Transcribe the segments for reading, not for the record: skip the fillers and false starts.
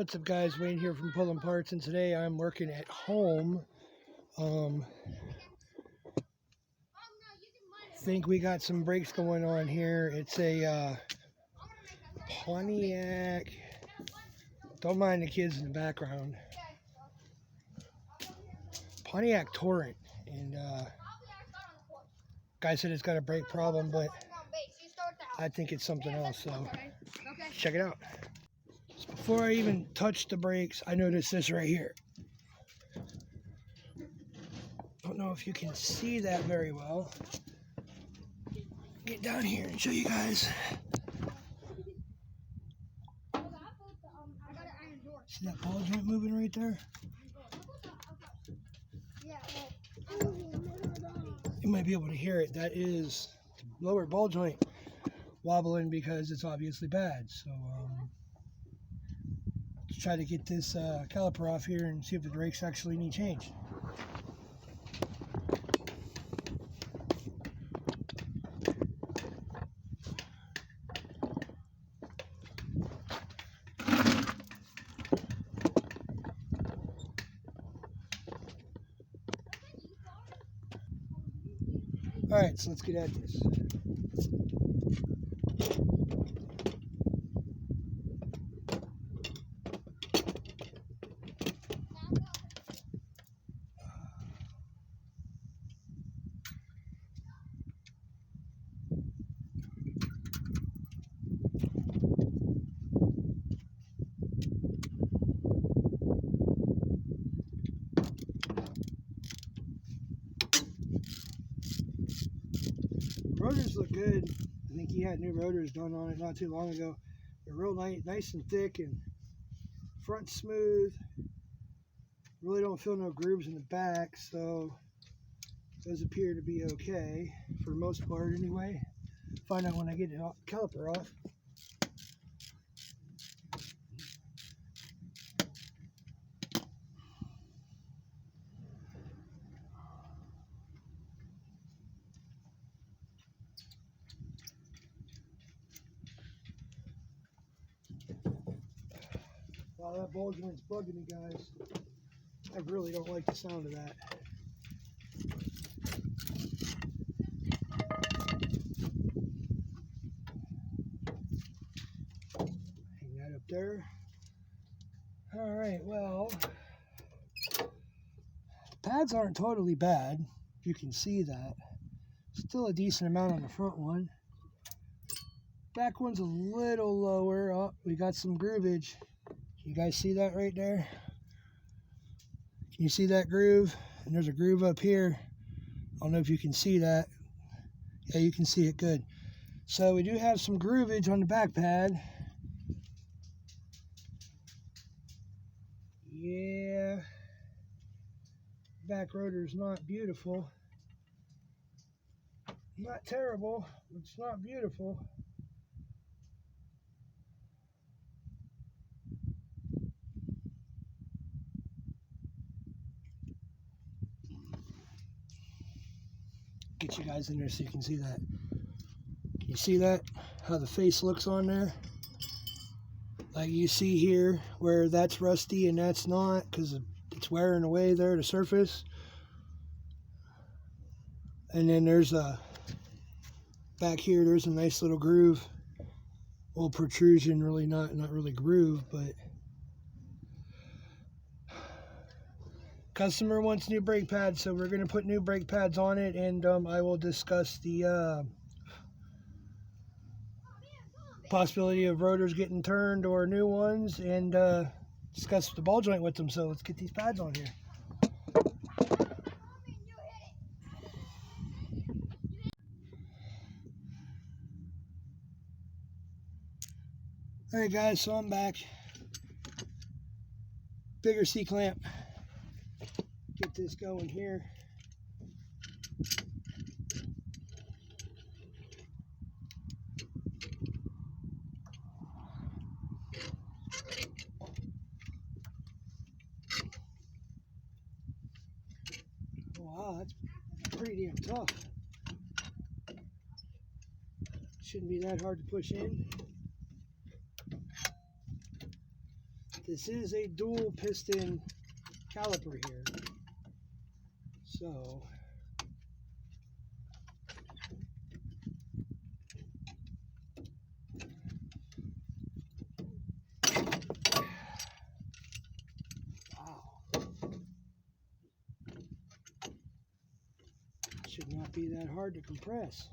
What's up, guys? Wayne here from Pulling Parts, and today I'm working at home. Think we got some brakes going on here. It's a Pontiac. Don't mind the kids in the background. Pontiac Torrent, and guy said it's got a brake problem, but I think it's something else. So check it out. Before I even touch the brakes, I noticed this right here. Don't know if you can see that very well. Get down here and show you guys. See that ball joint moving right there? You might be able to hear it. That is the lower ball joint wobbling because it's obviously bad. So let's try to get this caliper off here and see if the brakes actually need change. Alright, so let's get at this. Rotors look good. I think he had new rotors done on it not too long ago. They're real nice and thick, and front smooth. Really don't feel no grooves in the back, so those appear to be okay for the most part anyway. Find out when I get the caliper off. Wow, that ball joint's bugging me, guys. I really don't like the sound of that. Hang that up there. Alright, well, pads aren't totally bad. You can see that. Still a decent amount on the front one. Back one's a little lower. Oh, we got some groovage. You guys see that right there? Can you see that groove? And there's a groove up here. I don't know if you can see that. Yeah, you can see it good. So we do have some groovage on the back pad. Yeah. Back rotor's not beautiful. Not terrible, but it's not beautiful. Get you guys in there so you can see that. Can you see that? How the face looks on there? Like you see here where that's rusty and that's not, because it's wearing away there, the surface. And then there's a back here, there's a nice little groove. Well, protrusion, really not really groove, but customer wants new brake pads, so we're going to put new brake pads on it, and I will discuss the possibility of rotors getting turned or new ones, and discuss the ball joint with them. So let's get these pads on here. Alright guys, so I'm back. Bigger C-clamp. Get this going here. Wow, that's pretty damn tough. Shouldn't be that hard to push in. This is a dual piston caliper here. So should not be that hard to compress.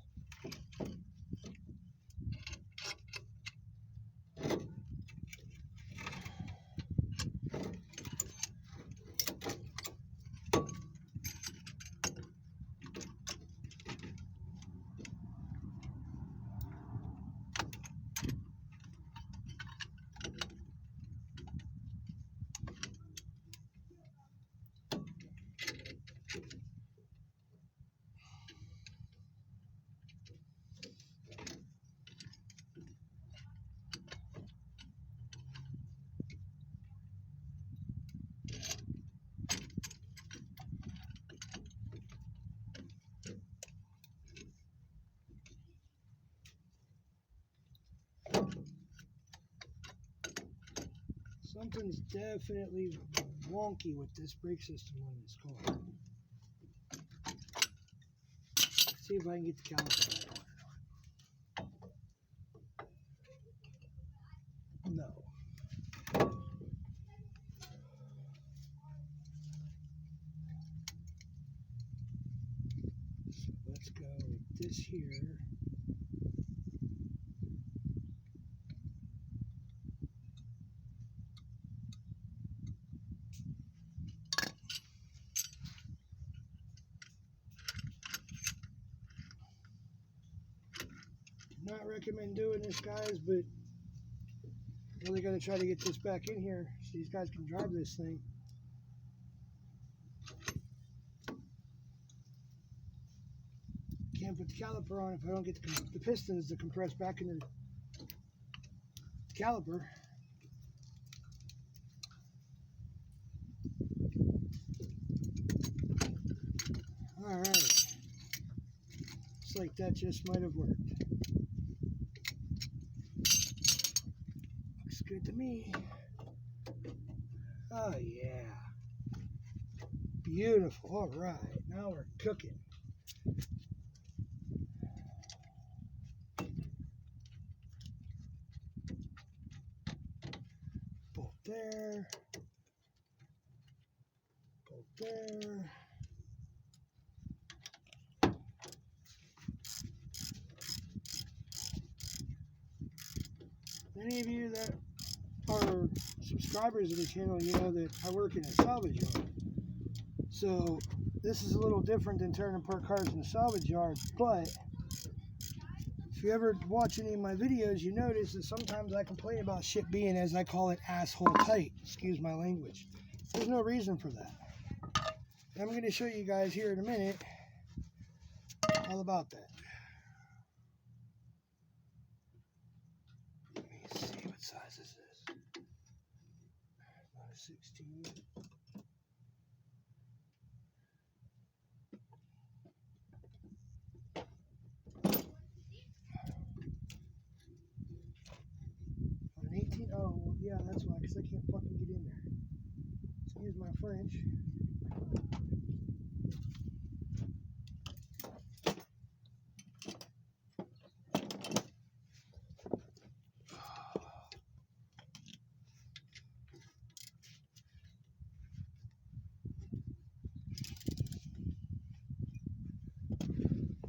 Something's definitely wonky with this brake system on this car. Let's see if I can get the caliper back on. No. So let's go with this here. Not recommend doing this, guys, but really got to try to get this back in here so these guys can drive this thing. Can't put the caliper on if I don't get the pistons to compress back into the caliper. Alright. Looks like that just might have worked. Looks good to me. Oh yeah. Beautiful. Alright. Now we're cooking. Bolt there. Bolt there. Any of you that are subscribers of the channel, you know that I work in a salvage yard. So this is a little different than tearing apart cars in a salvage yard, but if you ever watch any of my videos, you notice that sometimes I complain about shit being, as I call it, asshole tight. Excuse my language. There's no reason for that. And I'm going to show you guys here in a minute all about that. Let me see, what size is this? Not a 16. An 18? Oh, well, yeah, that's why, because I can't fucking get in there. Excuse my French.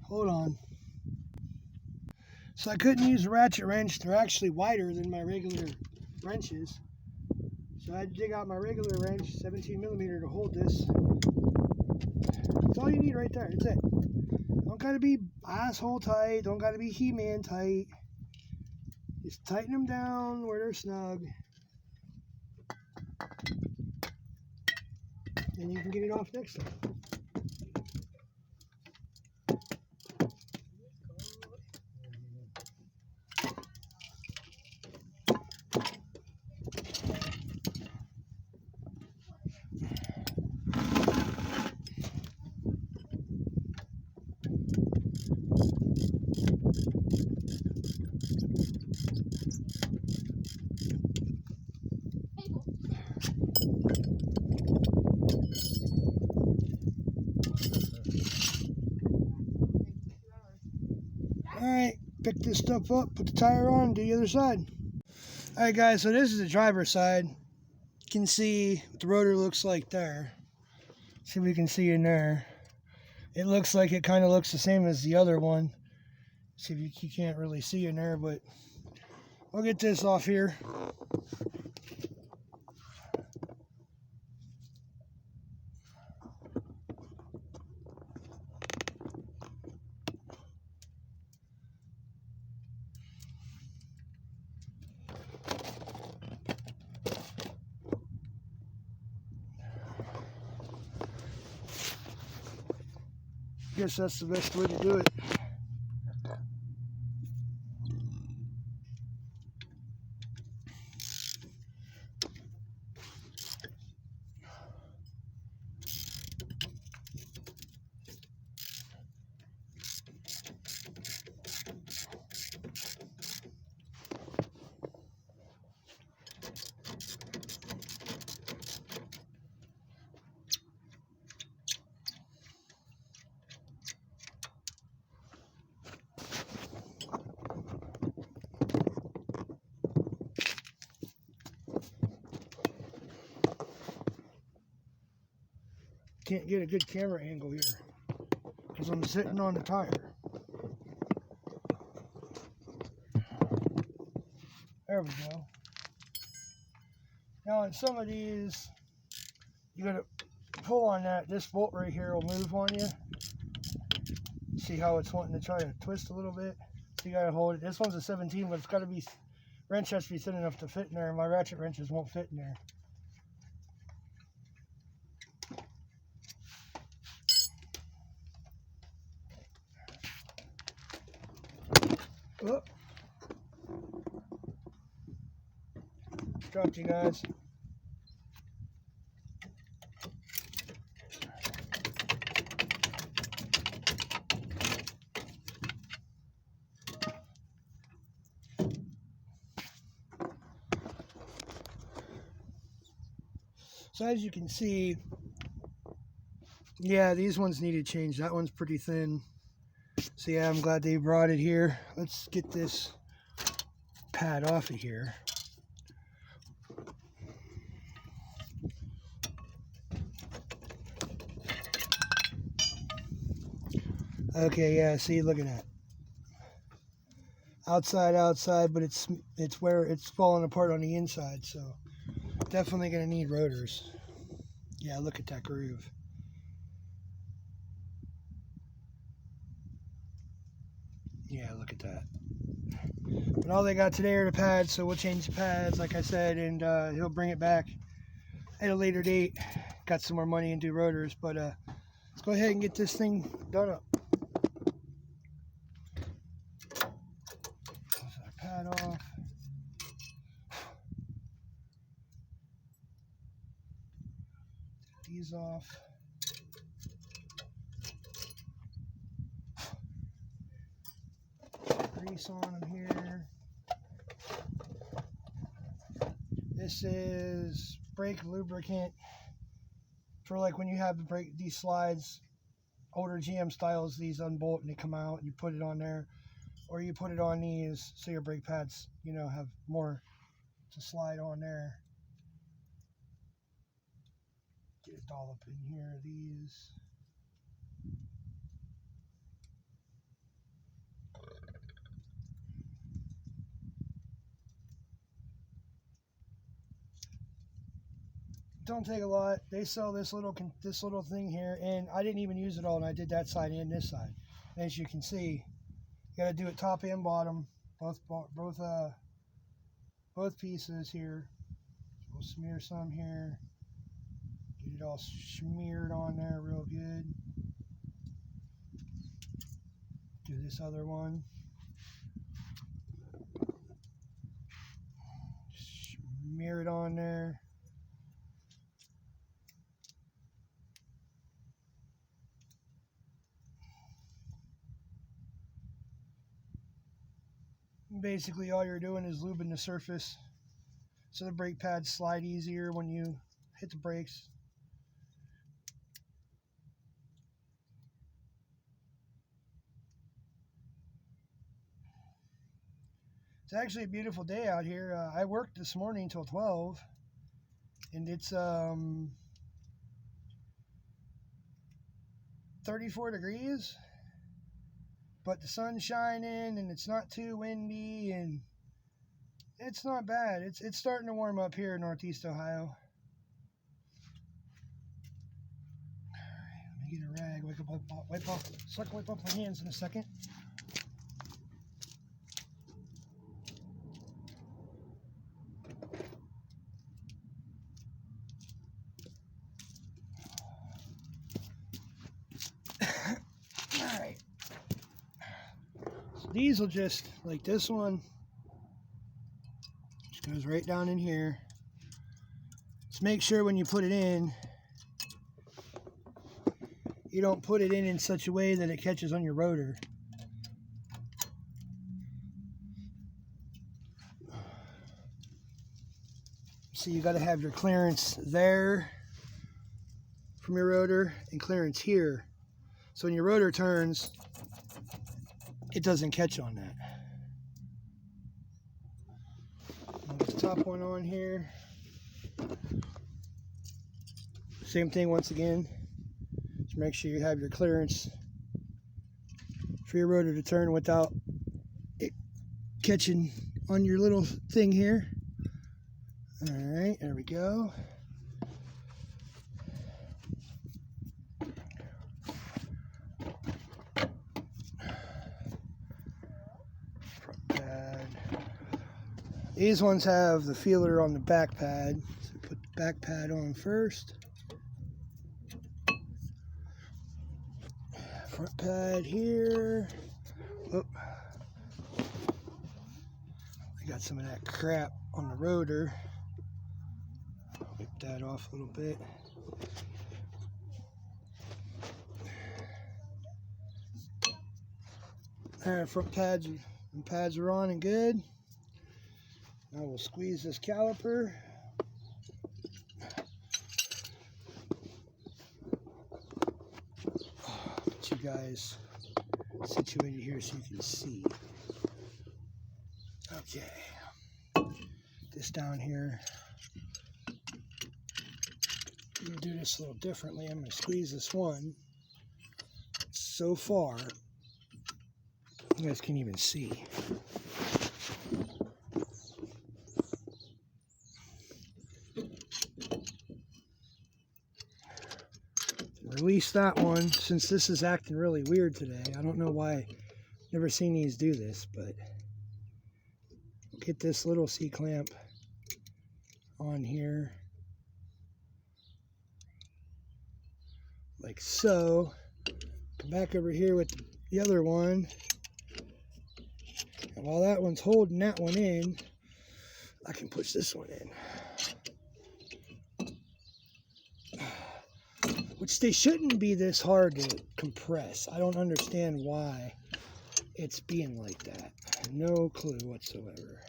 Hold on. So I couldn't use a ratchet wrench. They're actually wider than my regular wrenches. So I had to dig out my regular wrench, 17 millimeter, to hold this. That's all you need right there. That's it. Don't gotta be asshole tight. Don't gotta be He-Man tight. Just tighten them down where they're snug. And you can get it off next time. Alright, pick this stuff up, put the tire on, do the other side. Alright guys, so this is the driver's side. You can see what the rotor looks like there. See if we can see in there. It looks like it kind of looks the same as the other one. See if you can't really see in there, but I'll get this off here. Guess that's the best way to do it. Can't get a good camera angle here because I'm sitting on the tire. There we go. Now in some of these, you gotta pull on that. This bolt right here will move on you. See how it's wanting to try to twist a little bit? So you gotta hold it. This one's a 17, but it's gotta be, wrench has to be thin enough to fit in there, and my ratchet wrenches won't fit in there. Oh. Dropped you guys. So as you can see, yeah, these ones need to change. That one's pretty thin. So yeah, I'm glad they brought it here. Let's get this pad off of here. Okay, yeah, see, look at that. Outside, but it's where it's falling apart on the inside, so definitely gonna need rotors. Yeah, look at that groove. Yeah, look at that. But all they got today are the pads, so we'll change the pads, like I said, and he'll bring it back at a later date. Got some more money and do rotors, but let's go ahead and get this thing done up. Pad off. These off. Grease on them here. This is brake lubricant for like when you have the brake, these slides, older GM styles, these unbolt and they come out, you put it on there, or you put it on these so your brake pads, you know, have more to slide on there. Get it all up in here, these. Don't take a lot. They sell this little thing here, and I didn't even use it all, and I did that side and this side. And as you can see, you got to do it top and bottom, both pieces here. So we'll smear some here. Get it all smeared on there real good. Do this other one. Smear it on there. Basically all you're doing is lubing the surface so the brake pads slide easier when you hit the brakes. It's actually a beautiful day out here. I worked this morning till 12, and it's 34 degrees, but the sun's shining and it's not too windy, and it's not bad. It's starting to warm up here in Northeast Ohio. Let me get a rag, wipe off my hands in a second. Alright. So these will just, like this one, just goes right down in here. Just make sure when you put it in, you don't put it in such a way that it catches on your rotor. So you got to have your clearance there from your rotor and clearance here. So when your rotor turns, it doesn't catch on that. I'll get the top one on here. Same thing once again. Just make sure you have your clearance for your rotor to turn without it catching on your little thing here. Alright, there we go. Front pad. These ones have the feeler on the back pad. So put the back pad on first. Front pad here. Oh. I got some of that crap on the rotor. Wipe that off a little bit. Alright, front pads are on and good. Now we'll squeeze this caliper. Get you guys situated here so you can see. Okay. This down here. I'm going to do this a little differently. I'm going to squeeze this one so far you guys can't even see. Release that one since this is acting really weird today. I don't know why. Never seen these do this, but get this little C-clamp on here. Like so. Come back over here with the other one. And while that one's holding that one in, I can push this one in. Which they shouldn't be this hard to compress. I don't understand why it's being like that. No clue whatsoever.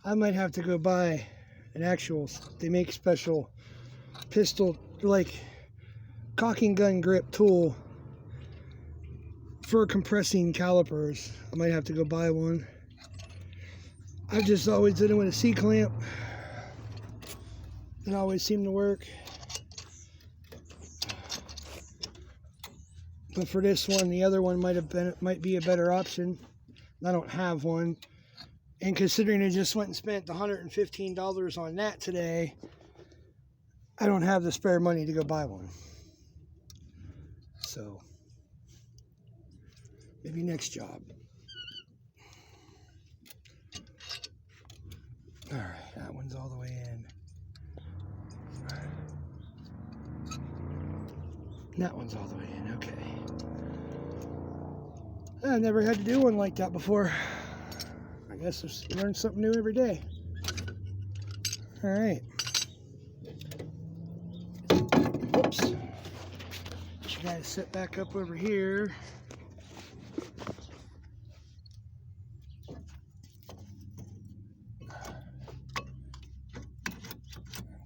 I might have to go buy an actual, they make special pistol, like cocking gun grip tool for compressing calipers. I might have to go buy one. I've just always did it with a C-clamp. It always seemed to work. But for this one, the other one might be a better option. I don't have one. And considering I just went and spent $115 on that today, I don't have the spare money to go buy one. So, maybe next job. Alright, that one's all the way in. That one's all the way in, okay. I've never had to do one like that before. I guess I learn something new every day. Alright. Whoops. You gotta sit back up over here.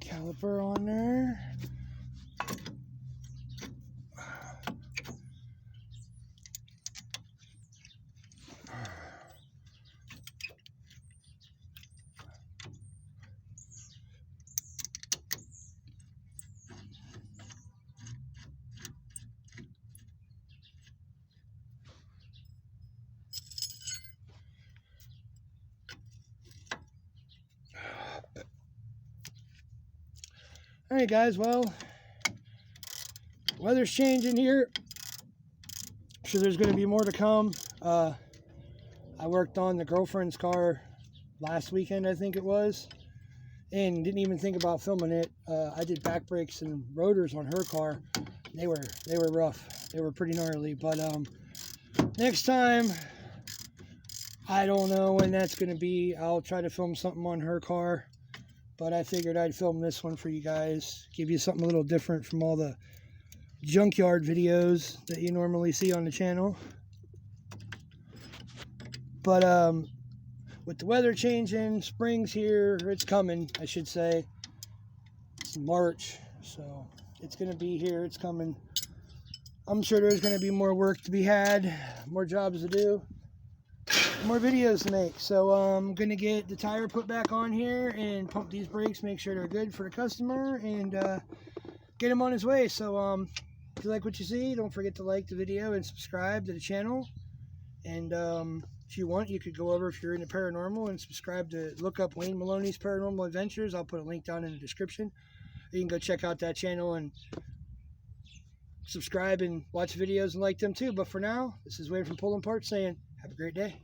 Caliper on there. Alright guys, well, weather's changing here. I'm sure there's going to be more to come. I worked on the girlfriend's car last weekend, I think it was, and didn't even think about filming it. I did back brakes and rotors on her car. They were rough. They were pretty gnarly, but next time, I don't know when that's going to be. I'll try to film something on her car. But I figured I'd film this one for you guys, give you something a little different from all the junkyard videos that you normally see on the channel. But with the weather changing, spring's here, it's coming, I should say. It's March, so it's going to be here, it's coming. I'm sure there's going to be more work to be had, more jobs to do, more videos to make. So I'm going to get the tire put back on here and pump these brakes, make sure they're good for the customer, and get him on his way. So if you like what you see, don't forget to like the video and subscribe to the channel. And if you want, you could go over, if you're into paranormal, and subscribe to look up Wayne Maloney's Paranormal Adventures. I'll put a link down in the description. You can go check out that channel and subscribe and watch videos and like them too. But for now, this is Wayne from Pulling Parts saying, have a great day.